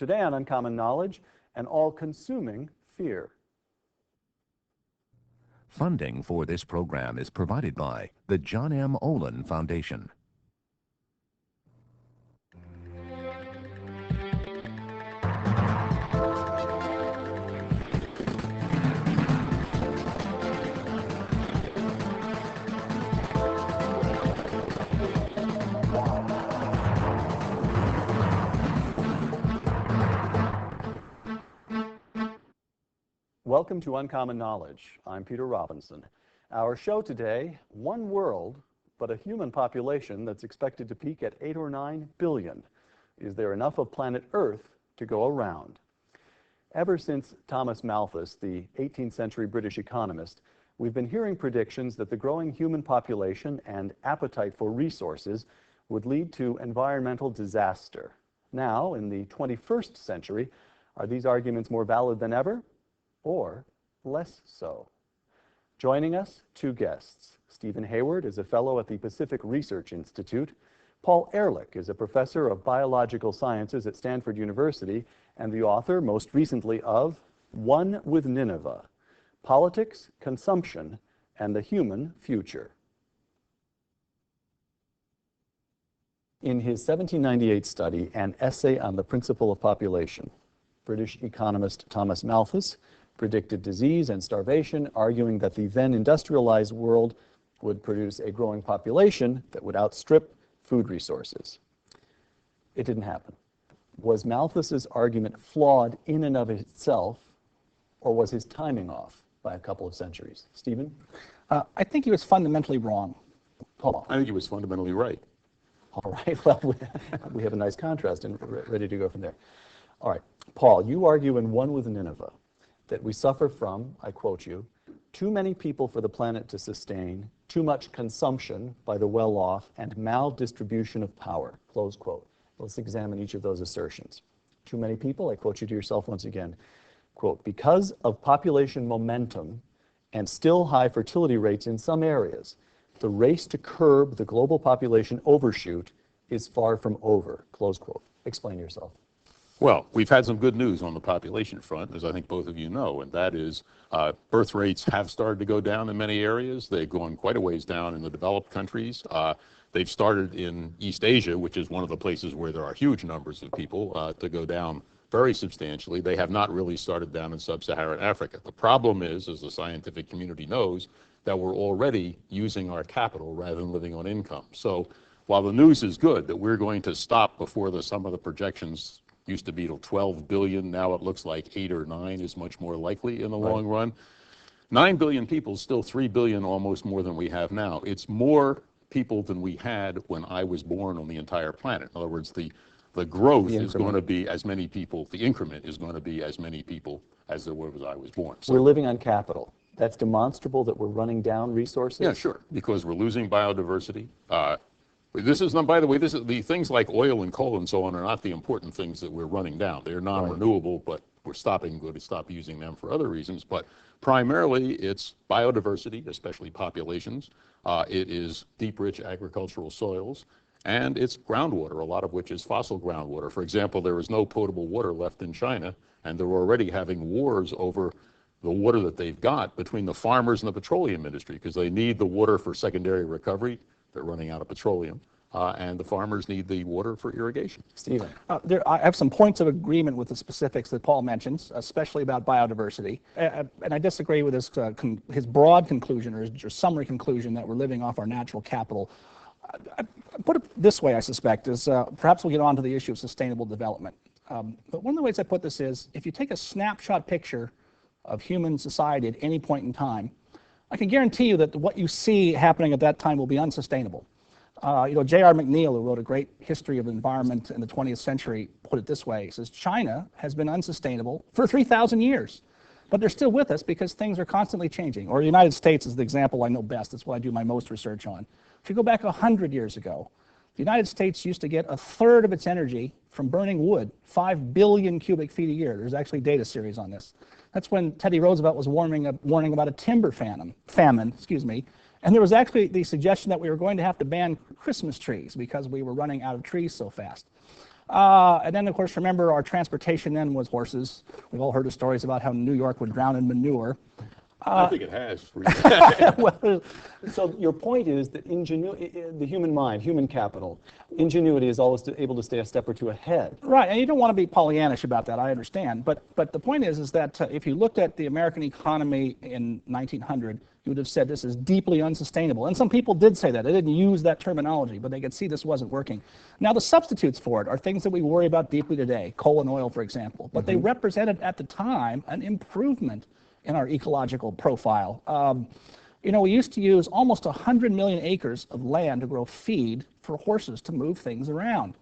Today on Uncommon Knowledge, an all-consuming fear. Funding for this program is provided by the John M. Olin Foundation. Welcome to Uncommon Knowledge. I'm Peter Robinson. Our show today, one world, but a human population that's expected to peak at 8 or 9 billion. Is there enough of planet Earth to go around? Ever since Thomas Malthus, the 18th century British economist, we've been hearing predictions that the growing human population and appetite for resources would lead to environmental disaster. Now, in the 21st century, are these arguments more valid than ever? Or less so? Joining us, two guests. Stephen Hayward is a fellow at the Pacific Research Institute. Paul Ehrlich is a professor of biological sciences at Stanford University and the author, most recently, of One with Nineveh: Politics, Consumption, and the Human Future. In his 1798 study, An Essay on the Principle of Population, British economist Thomas Malthus predicted disease and starvation, arguing that the then industrialized world would produce a growing population that would outstrip food resources. It didn't happen. Was Malthus's argument flawed in and of itself, or was his timing off by a couple of centuries? Stephen? I think he was fundamentally wrong. Paul? I think he was fundamentally right. All right, well, we have a nice contrast and ready to go from there. All right, Paul, you argue in One with Nineveh that we suffer from, I quote you, too many people for the planet to sustain, too much consumption by the well-off, and maldistribution of power, close quote. Let's examine each of those assertions. Too many people, I quote you to yourself once again, quote, because of population momentum and still high fertility rates in some areas, the race to curb the global population overshoot is far from over, close quote. Explain yourself. Well, we've had some good news on the population front, as I think both of you know, and that is birth rates have started to go down in many areas. They've gone quite a ways down in the developed countries. They've started in East Asia, which is one of the places where there are huge numbers of people, to go down very substantially. They have not really started down in sub-Saharan Africa. The problem is, as the scientific community knows, that we're already using our capital rather than living on income. So while the news is good that we're going to stop before some of the projections used to be till 12 billion, now it looks like 8 or 9 is much more likely in the long run. 9 billion people is still 3 billion, almost more than we have now. It's more people than we had when I was born on the entire planet. In other words, the growth is going to be as many people, the increment is going to be as many people as there were when I was born. So we're living on capital. That's demonstrable that we're running down resources? Yeah, sure, because we're losing biodiversity. This is, by the way, this is the things like oil and coal and so on are not the important things that we're running down. They're non-renewable, but we're going to stop using them for other reasons. But primarily, it's biodiversity, especially populations. It is deep, rich agricultural soils, and it's groundwater, a lot of which is fossil groundwater. For example, there is no potable water left in China, and they're already having wars over the water that they've got between the farmers and the petroleum industry, because they need the water for secondary recovery. They're running out of petroleum, and the farmers need the water for irrigation. Stephen? I have some points of agreement with the specifics that Paul mentions, especially about biodiversity. And I disagree with his broad conclusion or his summary conclusion that we're living off our natural capital. I put it this way, I suspect, is perhaps we'll get on to the issue of sustainable development. But one of the ways I put this is, if you take a snapshot picture of human society at any point in time, I can guarantee you that what you see happening at that time will be unsustainable. J.R. McNeill, who wrote a great history of environment in the 20th century, put it this way. He says, China has been unsustainable for 3,000 years, but they're still with us because things are constantly changing. Or the United States is the example I know best. That's what I do my most research on. If you go back 100 years ago, the United States used to get a third of its energy from burning wood, 5 billion cubic feet a year. There's actually data series on this. That's when Teddy Roosevelt was warning about a timber famine, and there was actually the suggestion that we were going to have to ban Christmas trees because we were running out of trees so fast. And then, of course, remember our transportation then was horses. We've all heard the stories about how New York would drown in manure. I think it has. Well, So your point is that the human mind, human capital, ingenuity is always able to stay a step or two ahead. right, and you don't want to be Pollyannish about that, I understand. But the point is that if you looked at the American economy in 1900, you would have said this is deeply unsustainable. And some people did say that. They didn't use that terminology, but they could see this wasn't working. Now, the substitutes for it are things that we worry about deeply today, coal and oil, for example. But they represented at the time an improvement in our ecological profile. You know, we used to use almost 100 million acres of land to grow feed for horses to move things around.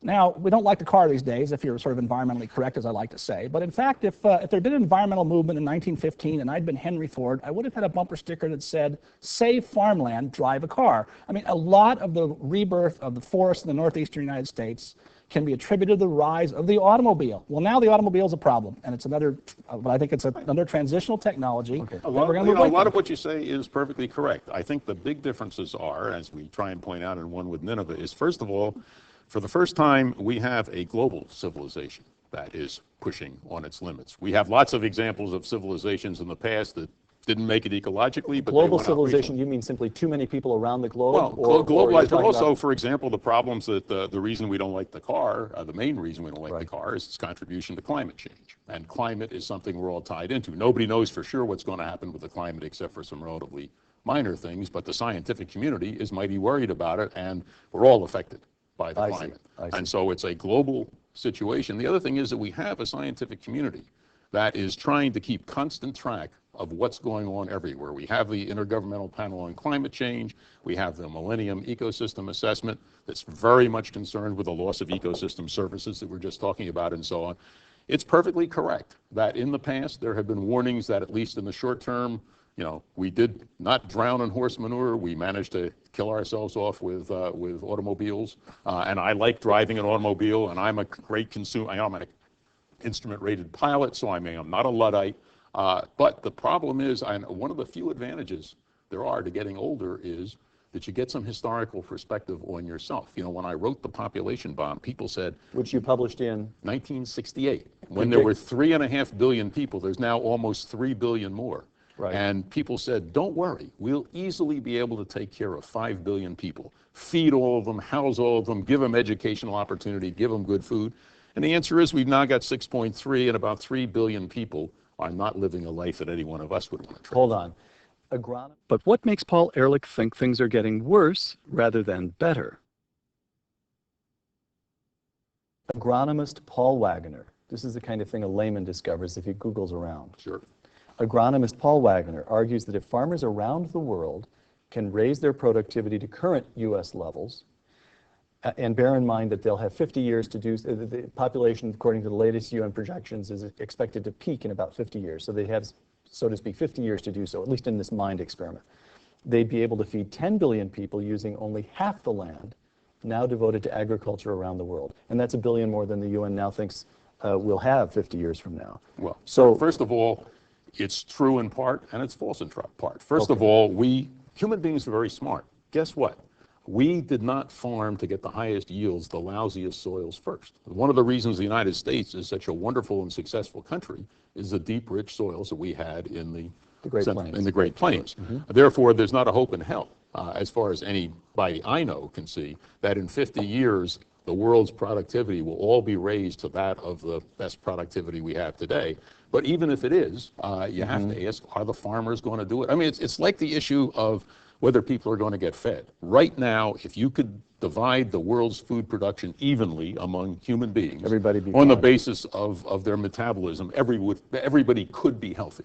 Now, we don't like the car these days, if you're sort of environmentally correct, as I like to say. But in fact, if there'd been an environmental movement in 1915 and I'd been Henry Ford, I would have had a bumper sticker that said, "Save farmland, drive a car." I mean, a lot of the rebirth of the forests in the northeastern United States can be attributed to the rise of the automobile. Well, now the automobile is a problem, and it's another, but I think it's another transitional technology. Okay. A lot of what you say is perfectly correct. I think the big differences are, as we try and point out in One with Nineveh, is first of all, for the first time, we have a global civilization that is pushing on its limits. We have lots of examples of civilizations in the past that didn't make it ecologically, but Global civilization, you mean simply too many people around the globe? Well, globalized, but also, for example, the problems that the reason we don't like the car, the main reason we don't like the car is its contribution to climate change. And climate is something we're all tied into. Nobody knows for sure what's going to happen with the climate except for some relatively minor things, but the scientific community is mighty worried about it, and we're all affected by the climate. And so it's a global situation. The other thing is that we have a scientific community that is trying to keep constant track of what's going on everywhere. We have the Intergovernmental Panel on Climate Change. We have the Millennium Ecosystem Assessment that's very much concerned with the loss of ecosystem services that we're just talking about and so on. It's perfectly correct that in the past there have been warnings that at least in the short term, you know, we did not drown in horse manure. We managed to kill ourselves off with automobiles. And I like driving an automobile, and I'm a great consumer. I'm an instrument-rated pilot, so I'm not a Luddite. But the problem is, and one of the few advantages there are to getting older is that you get some historical perspective on yourself. You know, when I wrote The Population Bomb, people said... Which you published in? 1968. When there were 3.5 billion people, there's now almost 3 billion more. Right. And people said, don't worry, we'll easily be able to take care of 5 billion people, feed all of them, house all of them, give them educational opportunity, give them good food. And the answer is we've now got 6.3, and about 3 billion people are not living a life that any one of us would want to try. Hold on. But what makes Paul Ehrlich think things are getting worse rather than better? Agronomist Paul Wagner. This is the kind of thing a layman discovers if he Googles around. Sure. Agronomist Paul Wagner argues that if farmers around the world can raise their productivity to current U.S. levels, and bear in mind that they'll have 50 years to do, the population, according to the latest UN projections, is expected to peak in about 50 years. So they have, so to speak, 50 years to do so, at least in this mind experiment. They'd be able to feed 10 billion people using only half the land now devoted to agriculture around the world. And that's 1 billion more than the UN now thinks we'll have 50 years from now. Well, so first of all, it's true in part and it's false in part. First of all, we human beings are very smart. Guess what? We did not farm to get the highest yields, the lousiest soils first. One of the reasons the United States is such a wonderful and successful country is the deep, rich soils that we had in the Great Plains. Therefore, there's not a hope in hell, as far as anybody I know can see, that in 50 years, the world's productivity will all be raised to that of the best productivity we have today. But even if it is, you have to ask, are the farmers going to do it? I mean, it's like the issue of whether people are going to get fed. Right now, if you could divide the world's food production evenly among human beings on the basis of their metabolism, everybody could be healthy.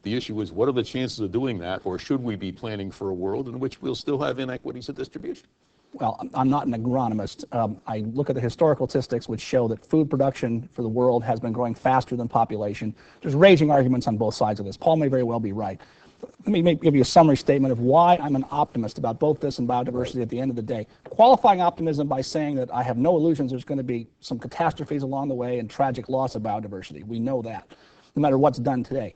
The issue is, what are the chances of doing that, or should we be planning for a world in which we'll still have inequities of distribution? Well, I'm not an agronomist. I look at the historical statistics which show that food production for the world has been growing faster than population. There's raging arguments on both sides of this. Paul may very well be right. Let me give you a summary statement of why I'm an optimist about both this and biodiversity at the end of the day. Qualifying optimism by saying that I have no illusions there's going to be some catastrophes along the way and tragic loss of biodiversity. We know that, no matter what's done today.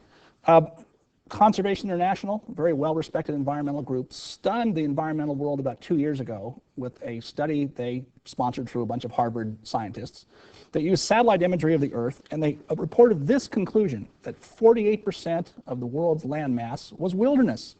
Conservation International, a very well-respected environmental group, stunned the environmental world about 2 years ago with a study they sponsored through a bunch of Harvard scientists that used satellite imagery of the Earth, and they reported this conclusion, that 48% of the world's land mass was wilderness.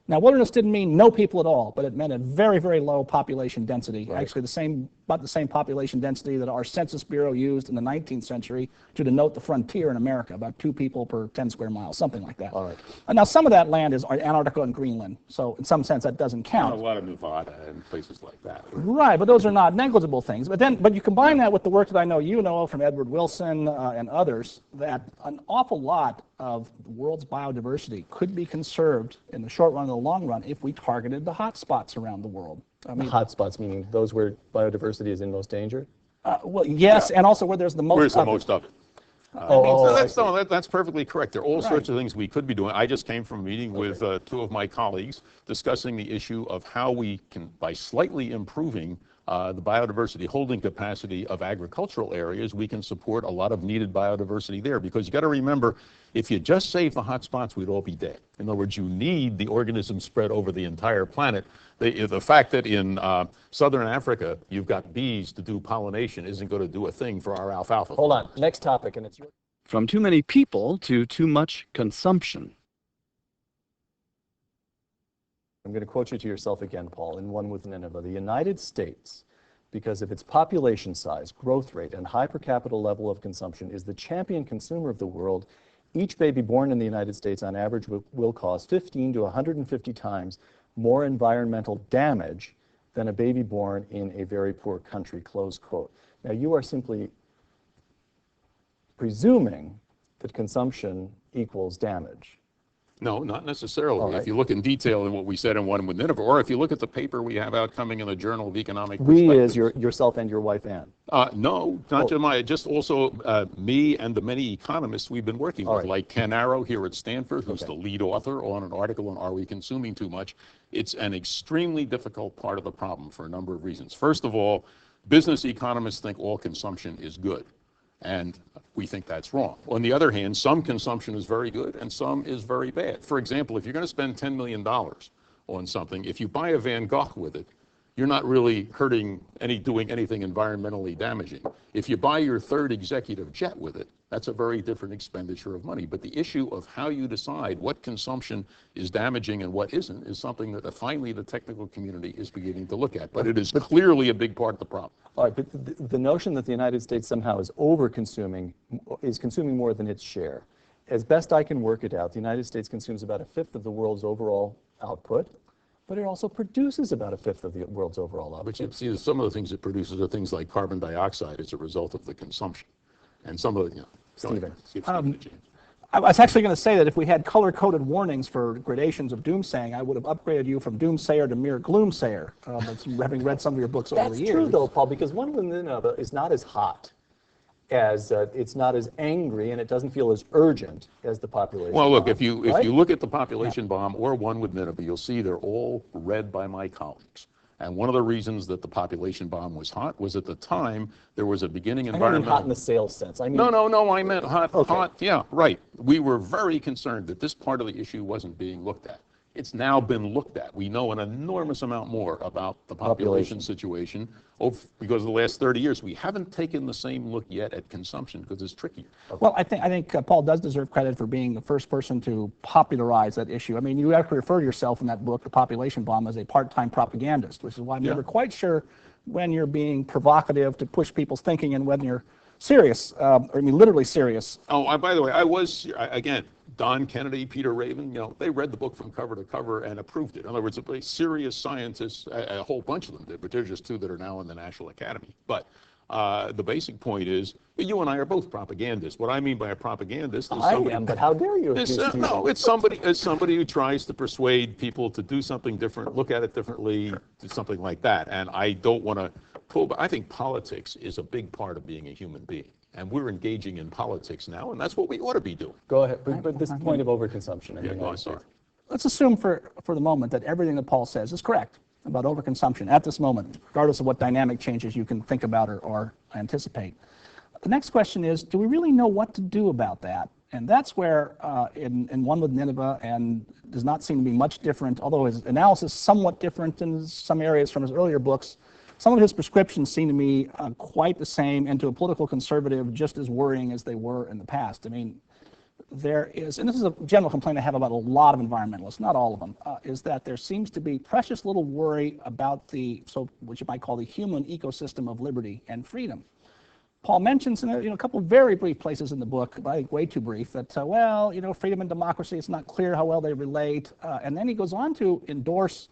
Now, wilderness didn't mean no people at all, but it meant a very, very low population density. Right. Actually, about the same population density that our Census Bureau used in the 19th century to denote the frontier in America, about 2 people per 10 square miles, something like that. All right. Now, some of that land is Antarctica and Greenland, so in some sense that doesn't count. A lot of Nevada and places like that. Right, but those are not negligible things. But you combine that with the work that I know you know from Edward Wilson and others, that an awful lot of the world's biodiversity could be conserved in the short run and the long run if we targeted the hot spots around the world. I mean, Hot spots, meaning those where biodiversity is in most danger? well, yes, and also where there's the most Where's the of it. most of it? That's perfectly correct. There are all sorts of things we could be doing. I just came from a meeting with 2 of my colleagues discussing the issue of how we can, by slightly improving the biodiversity holding capacity of agricultural areas, we can support a lot of needed biodiversity there. Because you got to remember, if you just save the hot spots, we'd all be dead. In other words, you need the organisms spread over the entire planet. The fact that in southern Africa you've got bees to do pollination isn't going to do a thing for our alfalfa. Hold on, next topic, and it's your... From too many people to too much consumption. I'm going to quote you to yourself again, Paul, in One with Nineveh. The United States, because of its population size, growth rate, and high per capita level of consumption, is the champion consumer of the world. Each baby born in the United States on average will cause 15 to 150 times more environmental damage than a baby born in a very poor country, close quote. Now, you are simply presuming that consumption equals damage. No, not necessarily. All right. If you look in detail in what we said in One with Nineveh, or if you look at the paper we have out coming in the Journal of Economic We Perspectives. is yourself and your wife, Ann. No, not just my, just also me and the many economists we've been working with, like Ken Arrow here at Stanford, who's the lead author on an article on Are We Consuming Too Much? It's an extremely difficult part of the problem for a number of reasons. First of all, business economists think all consumption is good, and we think that's wrong. On the other hand, some consumption is very good and some is very bad. For example, if you're going to spend $10 million on something, if you buy a Van Gogh with it, you're not really doing anything environmentally damaging. If you buy your 3rd executive jet with it, that's a very different expenditure of money. But the issue of how you decide what consumption is damaging and what isn't is something that finally the technical community is beginning to look at. But it is clearly a big part of the problem. All right, but the notion that the United States somehow is over-consuming, is consuming more than its share. As best I can work it out, the United States consumes about 1/5 of the world's overall output, but it also produces about 1/5 of the world's overall output. But you see, some of the things it produces are things like carbon dioxide as a result of the consumption. And some of the, Stephen. I was actually going to say that if we had color-coded warnings for gradations of doomsaying, I would have upgraded you from doomsayer to mere gloomsayer, having read some of your books over the years. That's true, though, Paul, because One with Nineveh is not as hot, as it's not as angry, and it doesn't feel as urgent as the population Well, look, bomb, if you look at the population bomb or One with Nineveh, you'll see they're all read by my colleagues. And one of the reasons that the population bomb was hot was at the time there was a beginning environmental... I mean hot in the sales sense. I mean... No, I meant hot, Okay. hot, yeah, right. We were very concerned that this part of the issue wasn't being looked at. It's now been looked at. We know an enormous amount more about the population situation because of the last 30 years. We haven't taken the same look yet at consumption because it's trickier. Well, I think Paul does deserve credit for being the first person to popularize that issue. I mean, you actually refer to yourself in that book, The Population Bomb, as a part-time propagandist, which is why I'm never quite sure when you're being provocative to push people's thinking and when you're serious, literally serious. Oh, by the way, I was, again, Don Kennedy, Peter Raven, they read the book from cover to cover and approved it. In other words, a serious scientists, a whole bunch of them did, but there's just 2 that are now in the National Academy. But the basic point is, you and I are both propagandists. What I mean by a propagandist is somebody... I am, but how dare you? It's somebody who tries to persuade people to do something different, look at it differently, do something like that. And I don't want to pull, but I think politics is a big part of being a human being. And we're engaging in politics now, and that's what we ought to be doing. Go ahead, but this point of overconsumption. Sorry. Let's assume for the moment that everything that Paul says is correct about overconsumption at this moment, regardless of what dynamic changes you can think about or anticipate. The next question is, do we really know what to do about that? And that's where, in One with Nineveh, and does not seem to be much different, although his analysis is somewhat different in some areas from his earlier books, some of his prescriptions seem to me quite the same, and to a political conservative just as worrying as they were in the past. I mean, there is, and this is a general complaint I have about a lot of environmentalists, not all of them, is that there seems to be precious little worry about what you might call the human ecosystem of liberty and freedom. Paul mentions in a couple of very brief places in the book, but I think way too brief, that, freedom and democracy, it's not clear how well they relate. And then he goes on to endorse,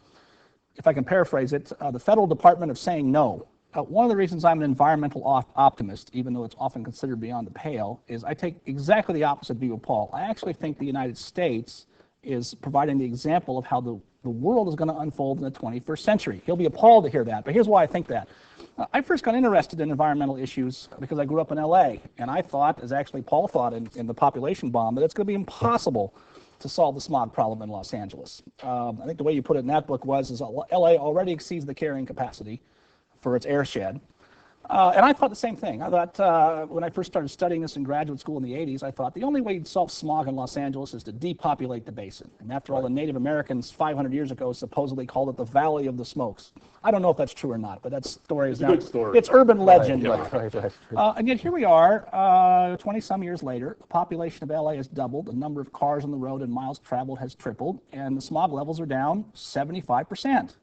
if I can paraphrase it, the federal department of saying no. One of the reasons I'm an environmental optimist, even though it's often considered beyond the pale, is I take exactly the opposite view of Paul. I actually think the United States is providing the example of how the world is going to unfold in the 21st century. He'll be appalled to hear that, but here's why I think that. I first got interested in environmental issues because I grew up in LA, and I thought, as actually Paul thought in the population bomb, that it's going to be impossible to solve the smog problem in Los Angeles. I think the way you put it in that book is LA already exceeds the carrying capacity for its air shed. And I thought the same thing. I thought when I first started studying this in graduate school in the 80s, I thought the only way to solve smog in Los Angeles is to depopulate the basin. And after all, the Native Americans 500 years ago supposedly called it the Valley of the Smokes. I don't know if that's true or not, but that story is now, a good story. It's urban legend. Right. And yet here we are, 20 some years later, the population of LA has doubled, the number of cars on the road and miles traveled has tripled, and the smog levels are down 75%.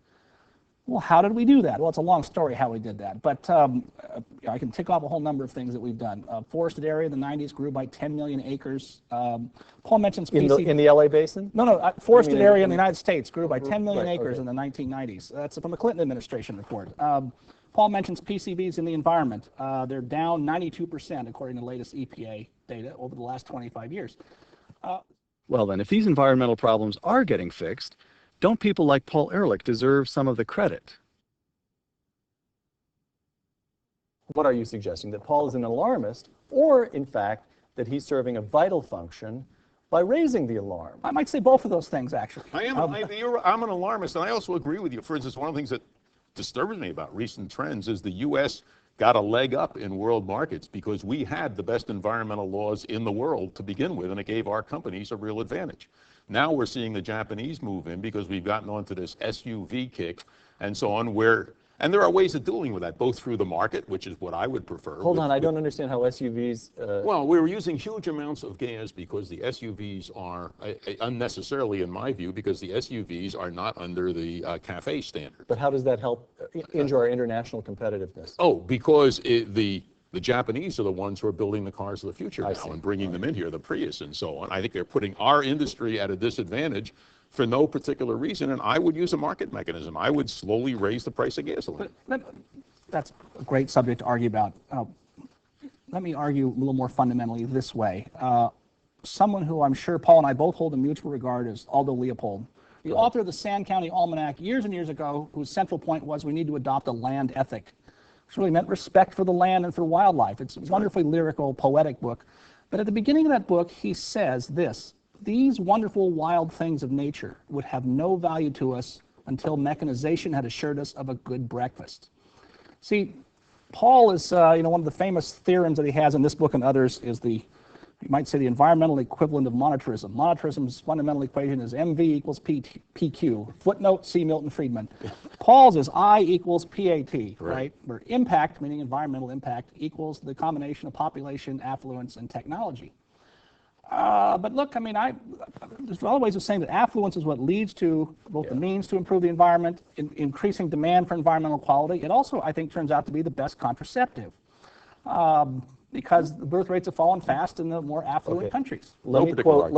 Well, how did we do that? Well, it's a long story how we did that, but I can tick off a whole number of things that we've done. Forested area in the 90s grew by 10 million acres. Paul mentions in the LA basin? No, forested area in the United States grew by 10 million acres in the 1990s. That's from a Clinton administration report. Paul mentions PCBs in the environment. They're down 92% according to the latest EPA data over the last 25 years. Well, then, if these environmental problems are getting fixed, don't people like Paul Ehrlich deserve some of the credit? What are you suggesting? That Paul is an alarmist, or in fact, that he's serving a vital function by raising the alarm? I might say both of those things, actually. I'm an alarmist, and I also agree with you. For instance, one of the things that disturbs me about recent trends is the U.S. got a leg up in world markets because we had the best environmental laws in the world to begin with, and it gave our companies a real advantage. Now we're seeing the Japanese move in because we've gotten onto this SUV kick and so on, and there are ways of dealing with that, both through the market, which is what I would prefer. Hold on, I don't understand how SUVs... Well, we're using huge amounts of gas because the SUVs are, unnecessarily in my view, because the SUVs are not under the CAFE standard. But how does that help injure our international competitiveness? Oh, because the Japanese are the ones who are building the cars of the future now and bringing them in here, the Prius and so on. I think they're putting our industry at a disadvantage for no particular reason, and I would use a market mechanism. I would slowly raise the price of gasoline. But that's a great subject to argue about. Let me argue a little more fundamentally this way. Someone who I'm sure Paul and I both hold in mutual regard is Aldo Leopold, the author of the Sand County Almanac years and years ago, whose central point was we need to adopt a land ethic. It's really meant respect for the land and for wildlife. It's a wonderfully lyrical, poetic book. But at the beginning of that book, he says this: these wonderful wild things of nature would have no value to us until mechanization had assured us of a good breakfast. See, Paul is, one of the famous theorems that he has in this book and others is you might say the environmental equivalent of monetarism. Monetarism's fundamental equation is MV equals PQ. Footnote, see Milton Friedman. Paul's is I equals PAT, right? Where impact, meaning environmental impact, equals the combination of population, affluence, and technology. But look, I mean, there's other ways of saying that affluence is what leads to both the means to improve the environment, increasing demand for environmental quality. It also, I think, turns out to be the best contraceptive. Because the birth rates have fallen fast in the more affluent countries. Let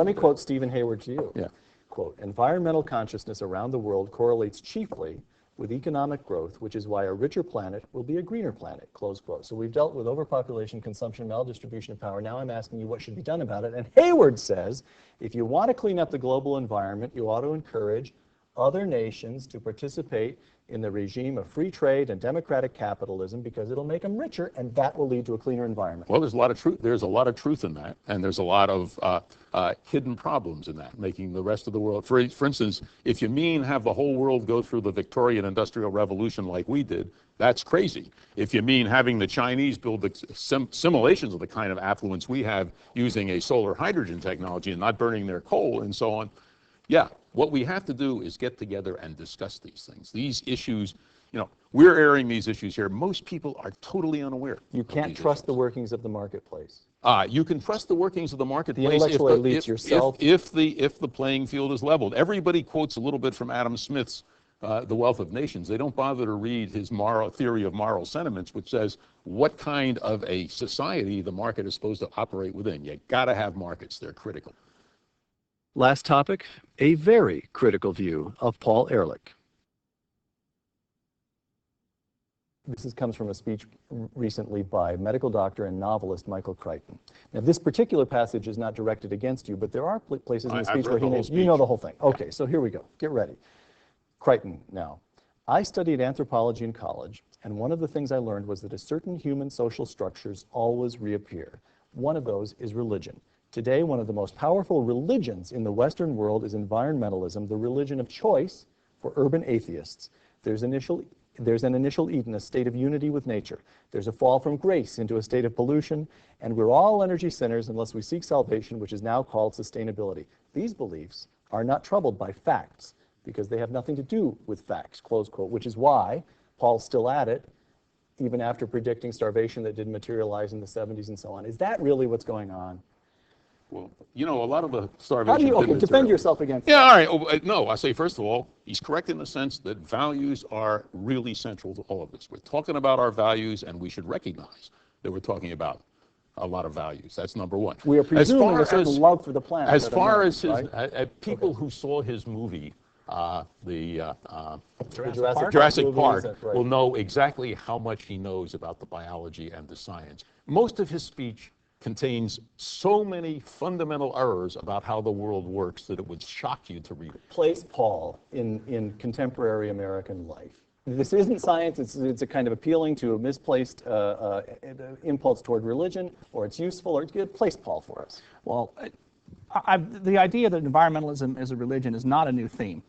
me quote Stephen Hayward to you. Yeah. Quote, environmental consciousness around the world correlates chiefly with economic growth, which is why a richer planet will be a greener planet, close quote. So we've dealt with overpopulation, consumption, maldistribution of power. Now I'm asking you what should be done about it. And Hayward says, if you want to clean up the global environment, you ought to encourage other nations to participate in the regime of free trade and democratic capitalism because it'll make them richer, and that will lead to a cleaner environment. Well, there's a lot of truth. There's a lot of truth in that, and there's a lot of hidden problems in that, making the rest of the world. For instance, if you mean have the whole world go through the Victorian Industrial Revolution like we did, that's crazy. If you mean having the Chinese build the simulations of the kind of affluence we have using a solar hydrogen technology and not burning their coal and so on, yeah, what we have to do is get together and discuss these things. These issues, you know, we're airing these issues here. Most people are totally unaware. You can't trust the workings of the marketplace. You can trust the workings of the marketplace. The intellectual elites yourself. If the playing field is leveled. Everybody quotes a little bit from Adam Smith's The Wealth of Nations. They don't bother to read his theory of moral sentiments, which says what kind of a society the market is supposed to operate within. You got to have markets. They're critical. Last topic, a very critical view of Paul Ehrlich. This comes from a speech recently by medical doctor and novelist Michael Crichton. Now, this particular passage is not directed against you, but there are places in the speech where he names, you know the whole thing. Okay, so here we go. Get ready. Crichton now. I studied anthropology in college, and one of the things I learned was that a certain human social structures always reappear. One of those is religion. Today, one of the most powerful religions in the Western world is environmentalism, the religion of choice for urban atheists. There's an initial Eden, a state of unity with nature. There's a fall from grace into a state of pollution, and we're all energy sinners unless we seek salvation, which is now called sustainability. These beliefs are not troubled by facts because they have nothing to do with facts, close quote, which is why Paul's still at it, even after predicting starvation that didn't materialize in the 70s and so on. Is that really what's going on? Well, you know, a lot of the starvation. How do you defend yourself against Yeah, all right. Oh, no, I say, first of all, he's correct in the sense that values are really central to all of this. We're talking about our values, and we should recognize that we're talking about a lot of values. That's number one. We are presuming a certain love for the planet. As far as his, right? people who saw his movie, Jurassic Park right. will know exactly how much he knows about the biology and the science. Most of his speech contains so many fundamental errors about how the world works that it would shock you to read it. Place Paul in contemporary American life. This isn't science, it's a kind of appealing to a misplaced impulse toward religion, or it's useful, or place Paul for us. Well, the idea that environmentalism is a religion is not a new theme.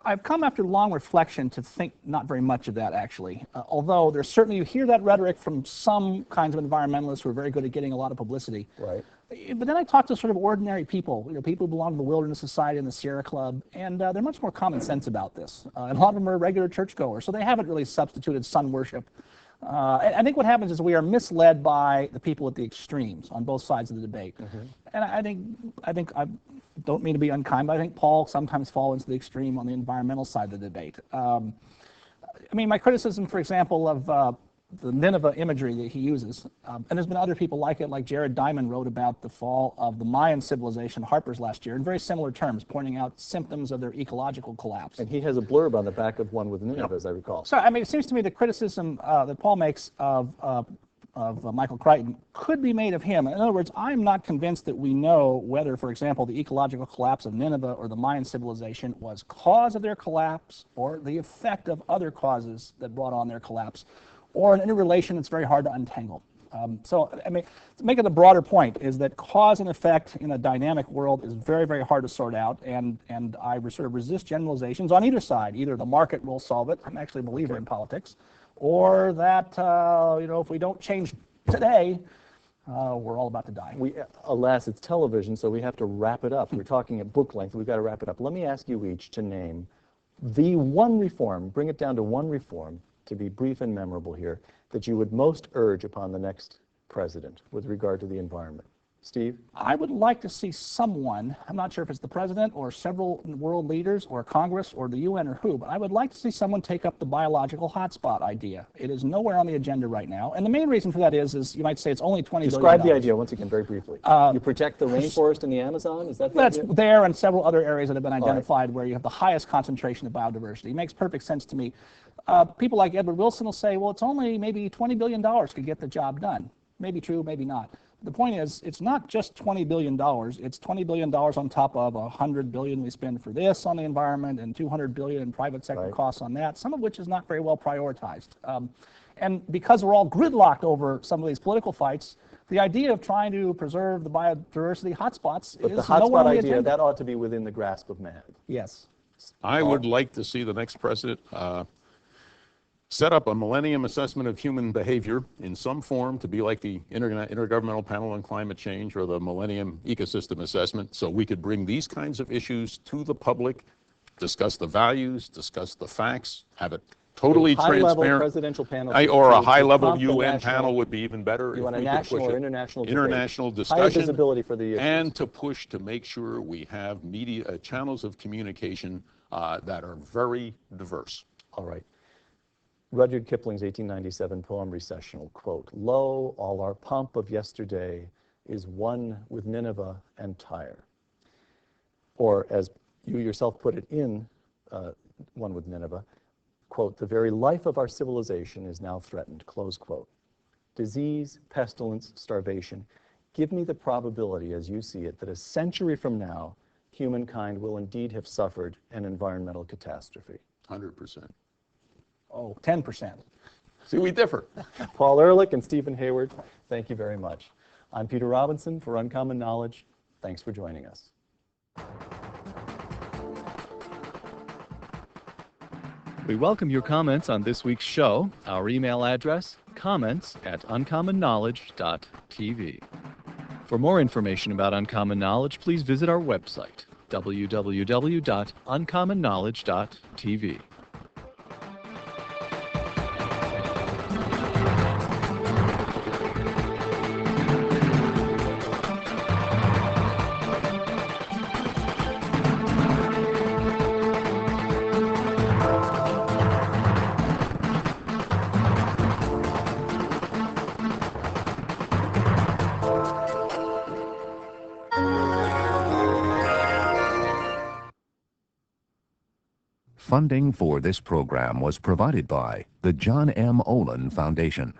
I've come after long reflection to think not very much of that, actually. Although there's certainly, you hear that rhetoric from some kinds of environmentalists who are very good at getting a lot of publicity. Right. But then I talk to sort of ordinary people, people who belong to the Wilderness Society and the Sierra Club, and they're much more common sense about this. And a lot of them are regular churchgoers, so they haven't really substituted sun worship. I think what happens is we are misled by the people at the extremes on both sides of the debate. Mm-hmm. And I think I don't mean to be unkind, but I think Paul sometimes falls into the extreme on the environmental side of the debate. I mean, my criticism, for example, of the Nineveh imagery that he uses, and there's been other people like it, like Jared Diamond wrote about the fall of the Mayan civilization, Harper's last year, in very similar terms, pointing out symptoms of their ecological collapse. And he has a blurb on the back of one with Nineveh, as I recall. So, I mean, it seems to me the criticism that Paul makes of Michael Crichton could be made of him. In other words, I'm not convinced that we know whether, for example, the ecological collapse of Nineveh or the Mayan civilization was cause of their collapse or the effect of other causes that brought on their collapse, or an interrelation that's very hard to untangle. So, I mean, to make it a broader point is that cause and effect in a dynamic world is very, very hard to sort out, and I sort of resist generalizations on either side. Either the market will solve it, I'm actually a believer in politics, or that, if we don't change today, we're all about to die. Alas, it's television, so we have to wrap it up. We're talking at book length, we've got to wrap it up. Let me ask you each to name the one reform, bring it down to one reform, to be brief and memorable here, that you would most urge upon the next president with regard to the environment. Steve? I would like to see someone, I'm not sure if it's the president or several world leaders or Congress or the UN or who, but I would like to see someone take up the biological hotspot idea. It is nowhere on the agenda right now. And the main reason for that is you might say it's only $20 billion. Describe the idea once again very briefly. You protect the rainforest in the Amazon? Is that the idea? There and several other areas that have been identified where you have the highest concentration of biodiversity. It makes perfect sense to me. People like Edward Wilson will say, well, it's only maybe $20 billion could get the job done. Maybe true, maybe not. the point is, it's not just $20 billion. It's $20 billion on top of $100 billion we spend for this on the environment and $200 billion in private sector costs on that, some of which is not very well prioritized. And because we're all gridlocked over some of these political fights, the idea of trying to preserve the biodiversity hotspots But is the hotspot nowhere on the idea, agenda. that ought to be within the grasp of man. Yes. I would like to see the next president set up a Millennium Assessment of Human Behavior in some form to be like the Intergovernmental Panel on Climate Change or the Millennium Ecosystem Assessment, so we could bring these kinds of issues to the public, discuss the values, discuss the facts, have it totally high-level transparent. presidential panel. Or a to high-level prompt the UN national- panel would be even better. You want if a we could national push or it. international debate. International Higher discussion. visibility for the issues. And to push to make sure we have media channels of communication that are very diverse. All right. Rudyard Kipling's 1897 poem Recessional, quote, "Lo, all our pomp of yesterday is one with Nineveh and Tyre." Or as you yourself put it in One with Nineveh, quote, "The very life of our civilization is now threatened," close quote. Disease, pestilence, starvation. Give me the probability, as you see it, that a century from now, humankind will indeed have suffered an environmental catastrophe. 100%. Oh, 10%. See, we differ. Paul Ehrlich and Stephen Hayward, thank you very much. I'm Peter Robinson for Uncommon Knowledge. Thanks for joining us. We welcome your comments on this week's show. Our email address, comments@uncommonknowledge.tv. For more information about Uncommon Knowledge, please visit our website, www.uncommonknowledge.tv. Funding for this program was provided by the John M. Olin Foundation.